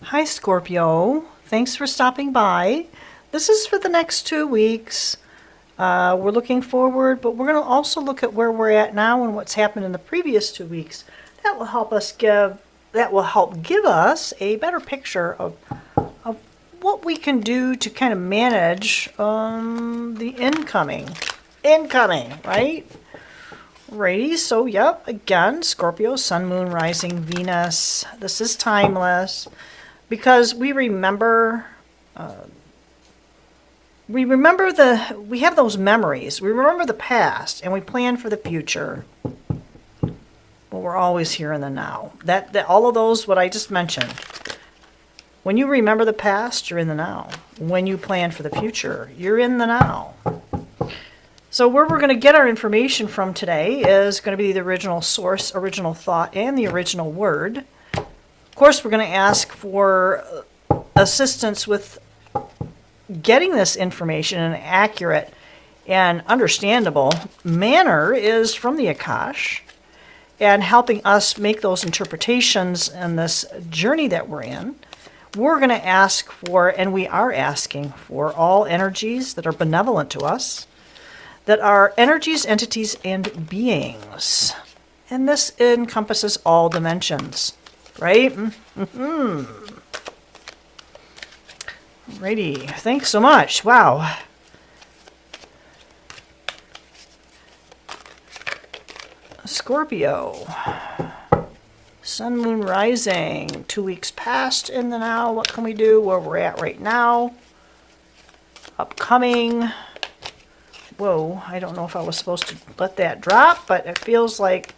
Hi, Scorpio. Thanks for stopping by. This is for the next 2 weeks. We're looking forward, but we're going to also look at where we're at now and what's happened in the previous 2 weeks. That will help give us a better picture of what we can do to kind of manage the incoming, right? Righty, so yep, again, Scorpio, Sun, Moon, Rising, Venus. This is timeless because we remember we have those memories. We remember the past and we plan for the future. But we're always here in the now. That all of those, what I just mentioned. When you remember the past, you're in the now. When you plan for the future, you're in the now. So where we're going to get our information from today is going to be the original source, original thought, and the original word. Of course, we're going to ask for assistance with getting this information in an accurate and understandable manner is from the Akash, and helping us make those interpretations in this journey that we're in. We're going to ask for, and we are asking for, all energies that are benevolent to us, that are energies, entities, and beings. And this encompasses all dimensions, right? Righty, thanks so much. Wow. Scorpio. Sun, Moon, Rising. 2 weeks past in the now. What can we do? Where we're at right now. Upcoming. Whoa, I don't know if I was supposed to let that drop, but it feels like...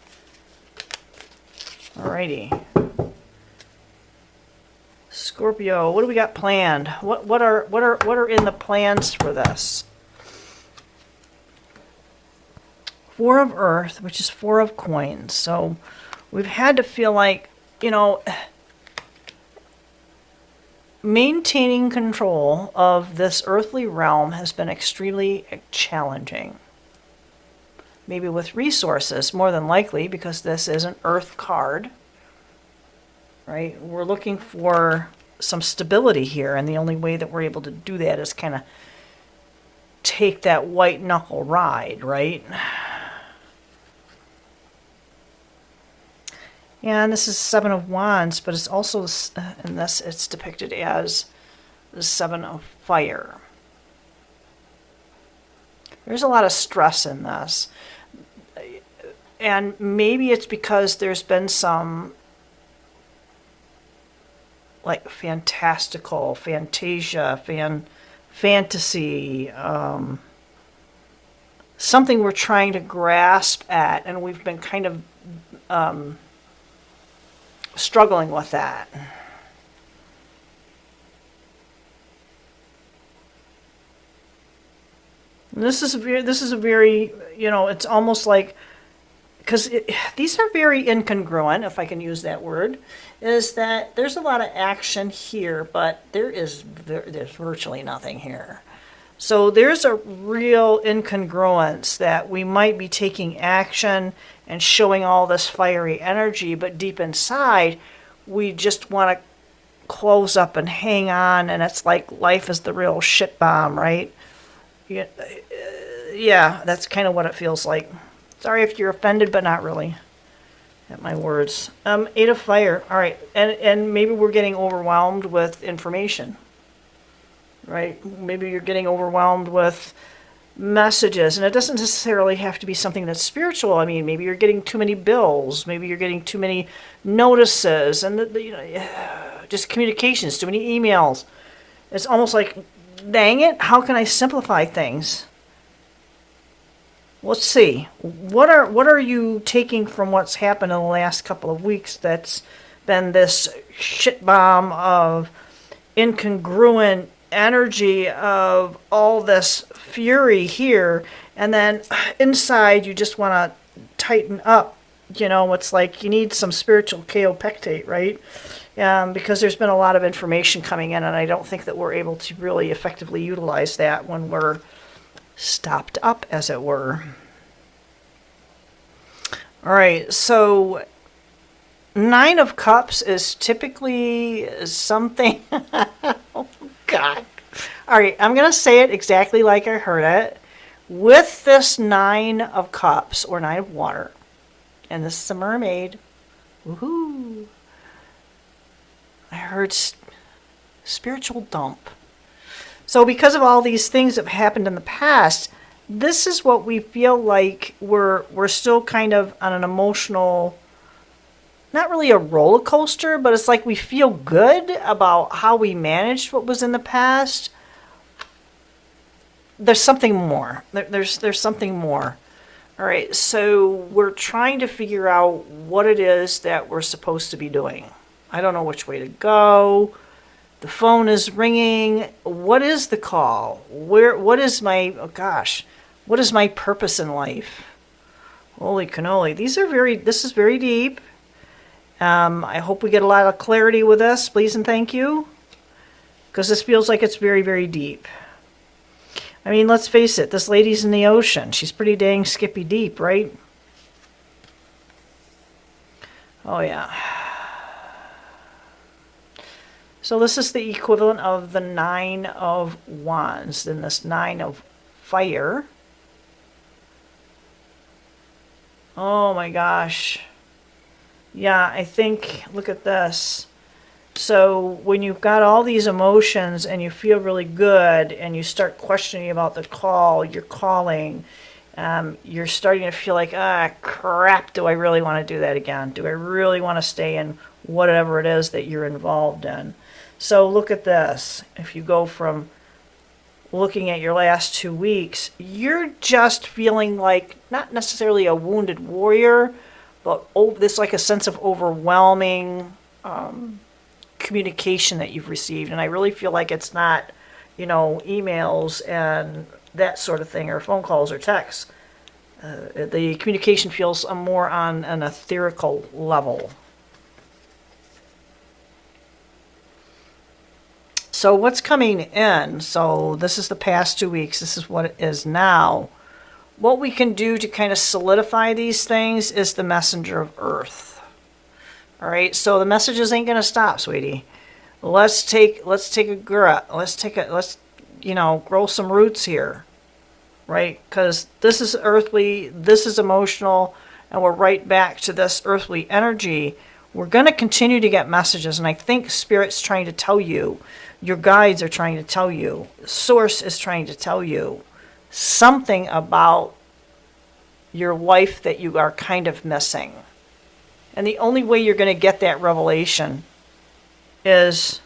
Alrighty. Scorpio, what do we got planned? What are in the plans for this? Four of Earth, which is 4 of coins. So we've had to feel like, maintaining control of this earthly realm has been extremely challenging. Maybe with resources, more than likely, because this is an Earth card. Right? We're looking for some stability here, and the only way that we're able to do that is kind of take that white knuckle ride, right? And this is 7 of Wands, but it's also, in this, it's depicted as the 7 of Fire. There's a lot of stress in this. And maybe it's because there's been some like fantastical, fantasia, fantasy, something we're trying to grasp at, and we've been kind of struggling with that. And this is a very, it's almost like, because these are very incongruent, if I can use that word, is that there's a lot of action here, but there's virtually nothing here. So there's a real incongruence that we might be taking action and showing all this fiery energy, but deep inside, we just want to close up and hang on, and it's like life is the real shit bomb, right? Yeah, that's kind of what it feels like. Sorry if you're offended, but not really at my words. 8 of Fire. All right, and maybe we're getting overwhelmed with information, right? Maybe you're getting overwhelmed with messages, and it doesn't necessarily have to be something that's spiritual. I mean, maybe you're getting too many bills, maybe you're getting too many notices, and just communications, too many emails. It's almost like, dang it, how can I simplify things? Let's see. What are you taking from what's happened in the last couple of weeks that's been this shit bomb of incongruent energy of all this fury here, and then inside you just want to tighten up. It's like you need some spiritual kaopectate, right? Because there's been a lot of information coming in, and I don't think that we're able to really effectively utilize that when we're stopped up, as it were. All right, so Nine of Cups is typically something. Oh, God. All right, I'm going to say it exactly like I heard it. With this Nine of Cups, or Nine of Water, and this is a mermaid. Woohoo! I heard spiritual dump. So because of all these things that have happened in the past, this is what we feel like we're still kind of on an emotional, not really a roller coaster, but it's like we feel good about how we managed what was in the past. There's something more. There's something more. All right, so we're trying to figure out what it is that we're supposed to be doing. I don't know which way to go. The phone is ringing. What is the call? What is my, oh gosh, what is my purpose in life? Holy cannoli. This is very deep. I hope we get a lot of clarity with this, please and thank you. Because this feels like it's very, very deep. I mean, let's face it, this lady's in the ocean. She's pretty dang skippy deep, right? Oh, yeah. So this is the equivalent of the Nine of Wands, then this Nine of Fire. Oh my gosh. Yeah, I think, look at this. So when you've got all these emotions and you feel really good and you start questioning about the call, you're calling, you're starting to feel like, crap, do I really want to do that again? Do I really want to stay in whatever it is that you're involved in? So look at this. If you go from looking at your last 2 weeks, you're just feeling like not necessarily a wounded warrior, but this like a sense of overwhelming communication that you've received. And I really feel like it's not, emails and that sort of thing, or phone calls or texts. The communication feels more on an etherical level. So what's coming in? So this is the past 2 weeks. This is what it is now. What we can do to kind of solidify these things is the messenger of earth. All right, so the messages ain't gonna stop, sweetie. Let's take a grit. Let's grow some roots here, right? Because this is earthly, this is emotional, and we're right back to this earthly energy. We're gonna continue to get messages, and I think Spirit's trying to tell you, your guides are trying to tell you, Source is trying to tell you something about your life that you are kind of missing. And the only way you're going to get that revelation is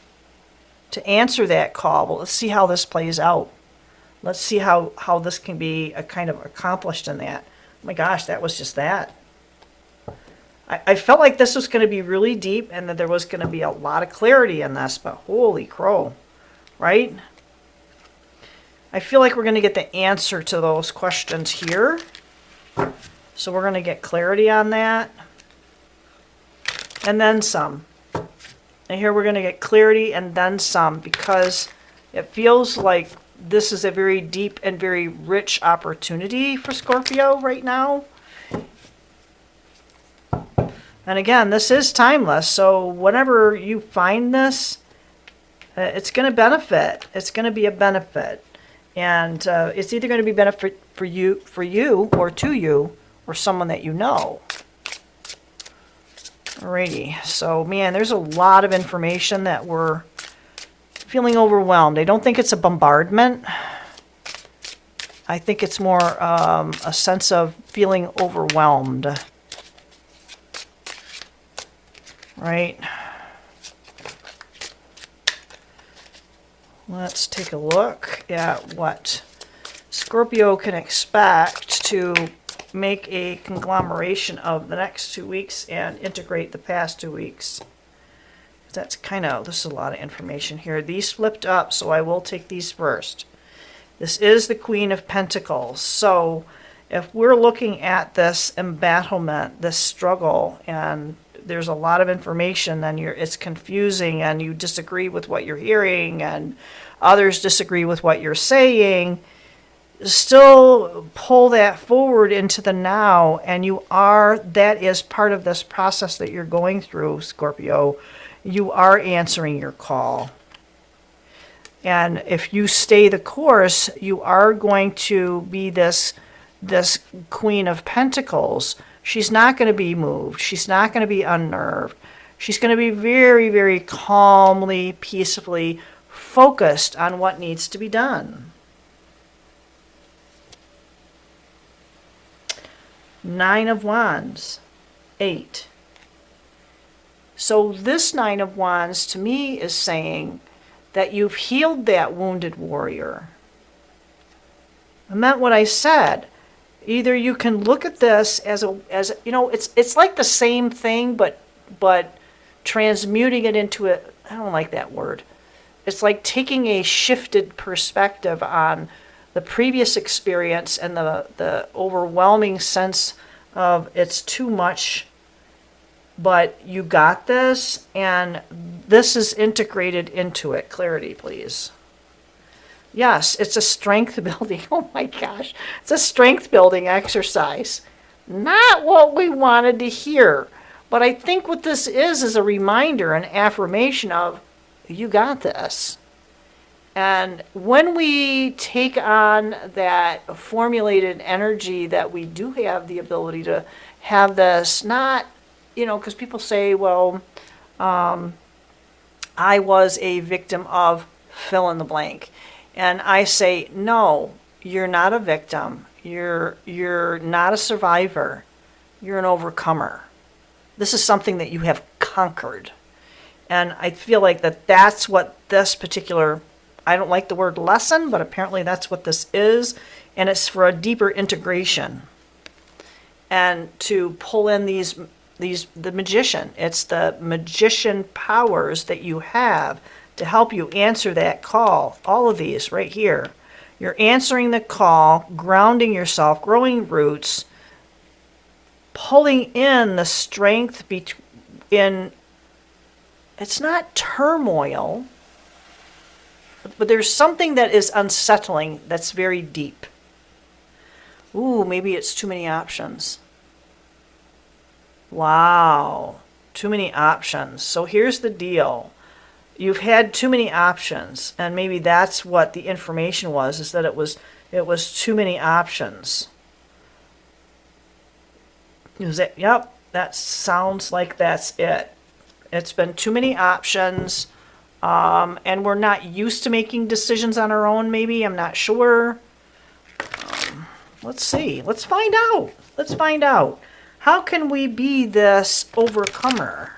to answer that call. Well, let's see how this plays out. Let's see how this can be a kind of accomplished in that. Oh my gosh, that was just that. I felt like this was going to be really deep and that there was going to be a lot of clarity in this, but holy crow, right? I feel like we're going to get the answer to those questions here. So we're going to get clarity on that. And then some. And here we're going to get clarity and then some, because it feels like this is a very deep and very rich opportunity for Scorpio right now. And again, this is timeless, so whenever you find this, it's going to benefit. It's going to be a benefit. And it's either going to be benefit for you or to you or someone that you know. Alrighty, so man, there's a lot of information that we're feeling overwhelmed. I don't think it's a bombardment. I think it's more a sense of feeling overwhelmed. Right? Let's take a look at what Scorpio can expect to make a conglomeration of the next 2 weeks and integrate the past 2 weeks. That's this is a lot of information here. These flipped up, so I will take these first. This is the Queen of Pentacles. So if we're looking at this embattlement, this struggle, and there's a lot of information, then it's confusing and you disagree with what you're hearing and others disagree with what you're saying. still pull that forward into the now, and that is part of this process that you're going through, Scorpio. You are answering your call. And if you stay the course, you are going to be this Queen of Pentacles. She's not going to be moved. She's not going to be unnerved. She's going to be very, very calmly, peacefully focused on what needs to be done. Nine of Wands, 8. So this Nine of Wands to me is saying that you've healed that wounded warrior. I meant what I said. Either you can look at this as it's like the same thing, but transmuting it into I don't like that word. It's like taking a shifted perspective on the previous experience and the overwhelming sense of it's too much, but you got this, and this is integrated into it. Clarity, please. Yes, it's a strength building. Oh my gosh. It's a strength building exercise. Not what we wanted to hear. But I think what this is a reminder, an affirmation of, you got this. And when we take on that formulated energy that we do have the ability to have this, not, because people say, well, I was a victim of fill in the blank. And I say, no, you're not a victim. You're not a survivor. You're an overcomer. This is something that you have conquered. And I feel like that's what this particular, I don't like the word lesson, but apparently that's what this is. And it's for a deeper integration. And to pull in the magician. It's the magician powers that you have to help you answer that call. All of these right here. You're answering the call, grounding yourself, growing roots, pulling in the strength in, it's not turmoil, but there's something that is unsettling that's very deep. Ooh, maybe it's too many options. Wow, too many options. So here's the deal. You've had too many options, and maybe that's what the information was, is that it was too many options. Yep, that sounds like that's it. It's been too many options, and we're not used to making decisions on our own, maybe. I'm not sure. Let's see. Let's find out. Let's find out. How can we be this overcomer?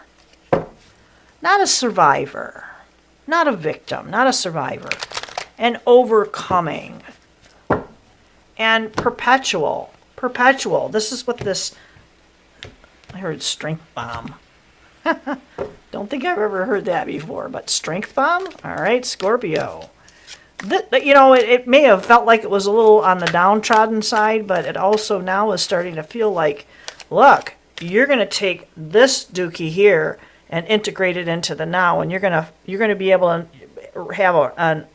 Not a survivor, not a victim, not a survivor. An overcoming. And perpetual. Perpetual. This is what this, I heard strength bomb. Don't think I've ever heard that before, but strength bomb? All right, Scorpio. It may have felt like it was a little on the downtrodden side, but it also now is starting to feel like, look, you're going to take this dookie here and integrate it into the now, and you're going to be able to have an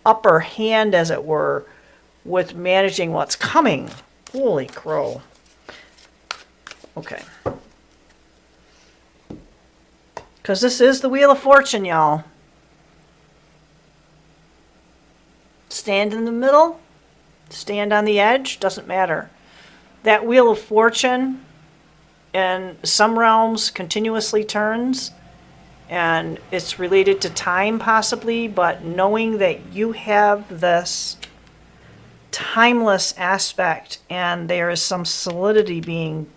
upper hand, as it were, with managing what's coming. Holy crow. Okay. Because this is the Wheel of Fortune, y'all. Stand in the middle, stand on the edge, doesn't matter. That Wheel of Fortune in some realms continuously turns, and it's related to time possibly, but knowing that you have this timeless aspect and there is some solidity being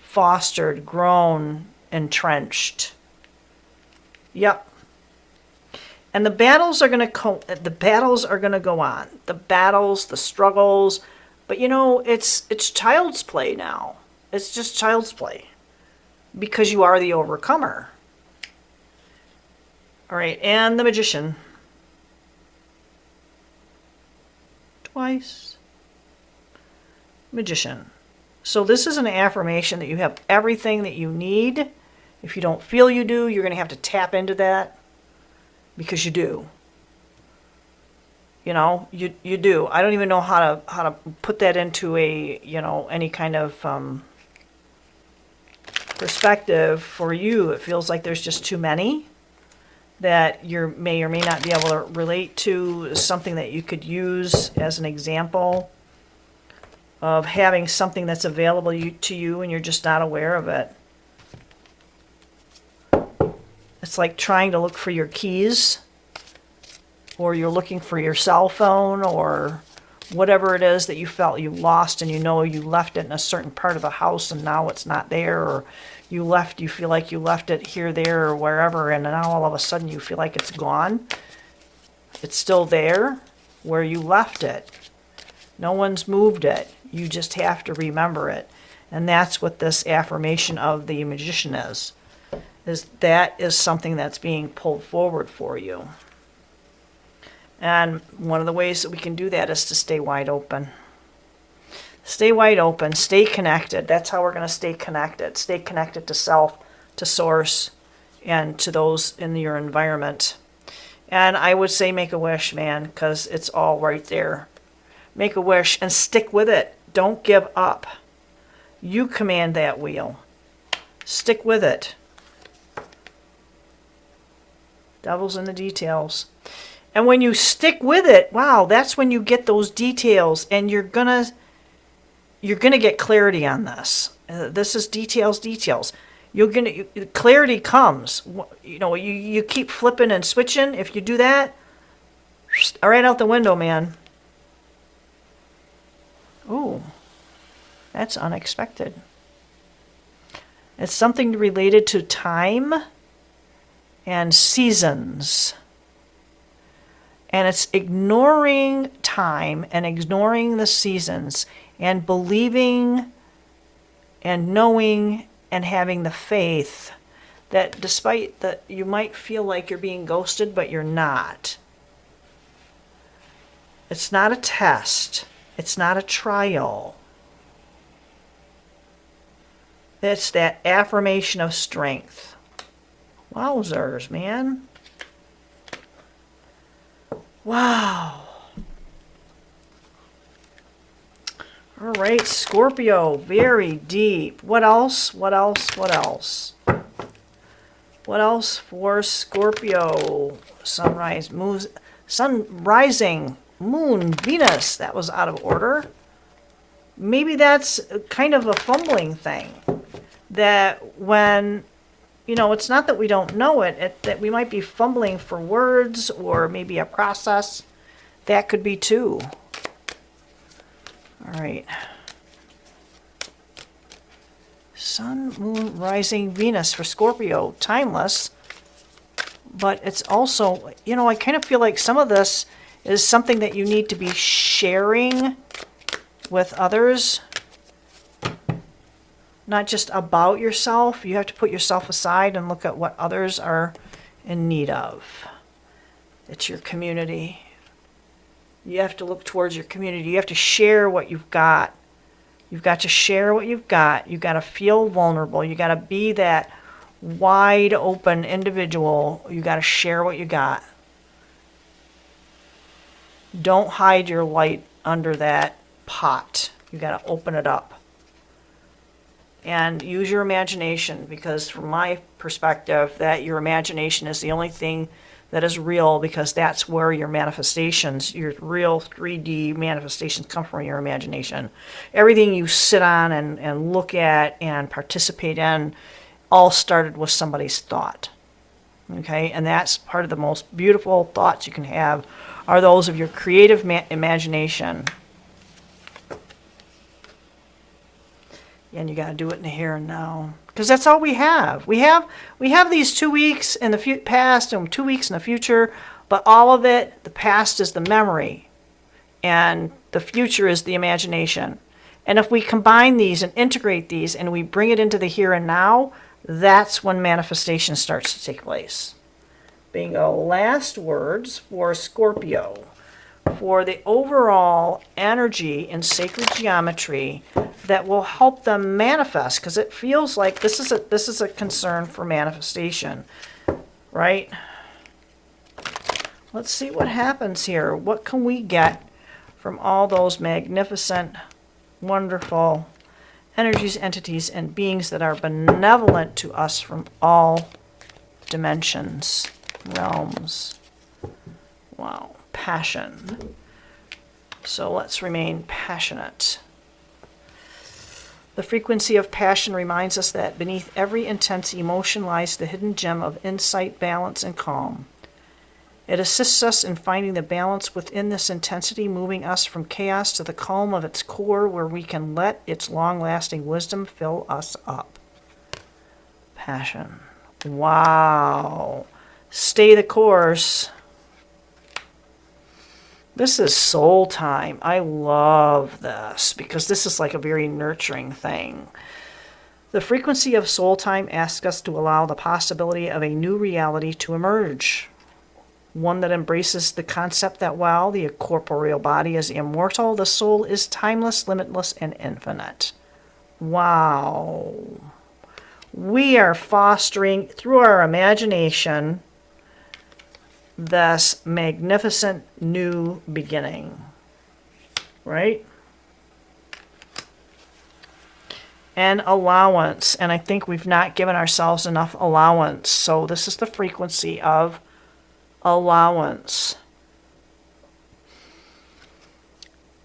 fostered, grown, entrenched. Yep. And the battles are going to go on. The battles, the struggles, but it's child's play now. It's just child's play because you are the overcomer. All right, and the Magician. Twice. Magician. So this is an affirmation that you have everything that you need. If you don't feel you do, you're going to have to tap into that because you do. You know, you do. I don't even know how to put that into a, you know, any kind of perspective for you. It feels like there's just too many that you may or may not be able to relate to, something that you could use as an example of having something that's available to you and you're just not aware of it. It's like trying to look for your keys, or you're looking for your cell phone, or whatever it is that you felt you lost, and you know you left it in a certain part of the house and now it's not there, or you feel like you left it here, there, or wherever, and now all of a sudden you feel like it's gone. It's still there where you left it. No one's moved it. You just have to remember it. And that's what this affirmation of the magician is that is something that's being pulled forward for you. And one of the ways that we can do that is to stay wide open. Stay wide open, stay connected. That's how we're going to stay connected. Stay connected to self, to source, and to those in your environment. And I would say make a wish, man, because it's all right there. Make a wish and stick with it. Don't give up. You command that wheel. Stick with it. Devil's in the details. And when you stick with it, wow, that's when you get those details, and you're gonna get clarity on this. This is details. Clarity comes. You know, you keep flipping and switching. If you do that, right out the window, man. Ooh, that's unexpected. It's something related to time and seasons. And it's ignoring time and ignoring the seasons and believing and knowing and having the faith that despite that you might feel like you're being ghosted, but you're not. It's not a test. It's not a trial. It's that affirmation of strength. Wowzers, man. Wow. All right, Scorpio, very deep. What else? What else? What else? What else for Scorpio? Sunrise, moon, sun rising, moon, Venus. That was out of order. Maybe that's kind of a fumbling thing. That when, you know, it's not that we don't know it, that we might be fumbling for words or maybe a process. That could be too. All right. Sun, moon, rising, Venus for Scorpio. Timeless. But it's also, you know, I kind of feel like some of this is something that you need to be sharing with others. Not just about yourself. You have to put yourself aside and look at what others are in need of. It's your community. You have to look towards your community. You have to share what you've got. You've got to share what you've got. You've got to feel vulnerable. You've got to be that wide open individual. You've got to share what you got. Don't hide your light under that pot. You've got to open it up. And use your imagination, because from my perspective, that your imagination is the only thing that is real, because that's where your manifestations, your real 3D manifestations come from, your imagination. Everything you sit on and look at and participate in all started with somebody's thought. Okay? And that's part of the most beautiful thoughts you can have are those of your creative imagination. And you got to do it in the here and now, because that's all we have. We have these 2 weeks in the past and 2 weeks in the future, but all of it, the past is the memory, and the future is the imagination. And if we combine these and integrate these and we bring it into the here and now, that's when manifestation starts to take place. Bingo. Last words for Scorpio. For the overall energy in sacred geometry that will help them manifest, because it feels like this is a concern for manifestation, right? Let's see what happens here. What can we get from all those magnificent, wonderful energies, entities, and beings that are benevolent to us from all dimensions, realms. Wow, passion. So let's remain passionate. The frequency of passion reminds us that beneath every intense emotion lies the hidden gem of insight, balance, and calm. It assists us in finding the balance within this intensity, moving us from chaos to the calm of its core, where we can let its long-lasting wisdom fill us up. Passion. Wow. Stay the course. This is soul time. I love this because this is like a very nurturing thing. The frequency of soul time asks us to allow the possibility of a new reality to emerge. One that embraces the concept that while the corporeal body is immortal, the soul is timeless, limitless, and infinite. Wow. We are fostering, through our imagination, this magnificent new beginning. Right? And allowance. And I think we've not given ourselves enough allowance. So this is the frequency of allowance.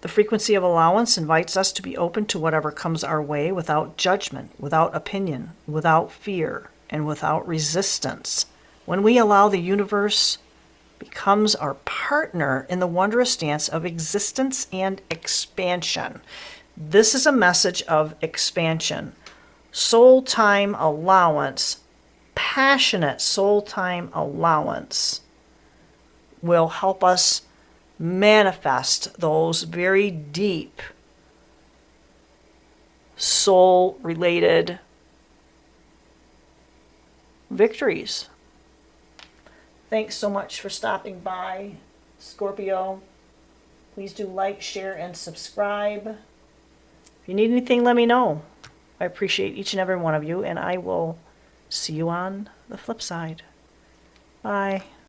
The frequency of allowance invites us to be open to whatever comes our way without judgment, without opinion, without fear, and without resistance. When we allow, the universe becomes our partner in the wondrous dance of existence and expansion. This is a message of expansion. Soul time allowance, passionate soul time allowance will help us manifest those very deep soul-related victories. Thanks so much for stopping by, Scorpio. Please do like, share, and subscribe. If you need anything, let me know. I appreciate each and every one of you, and I will see you on the flip side. Bye.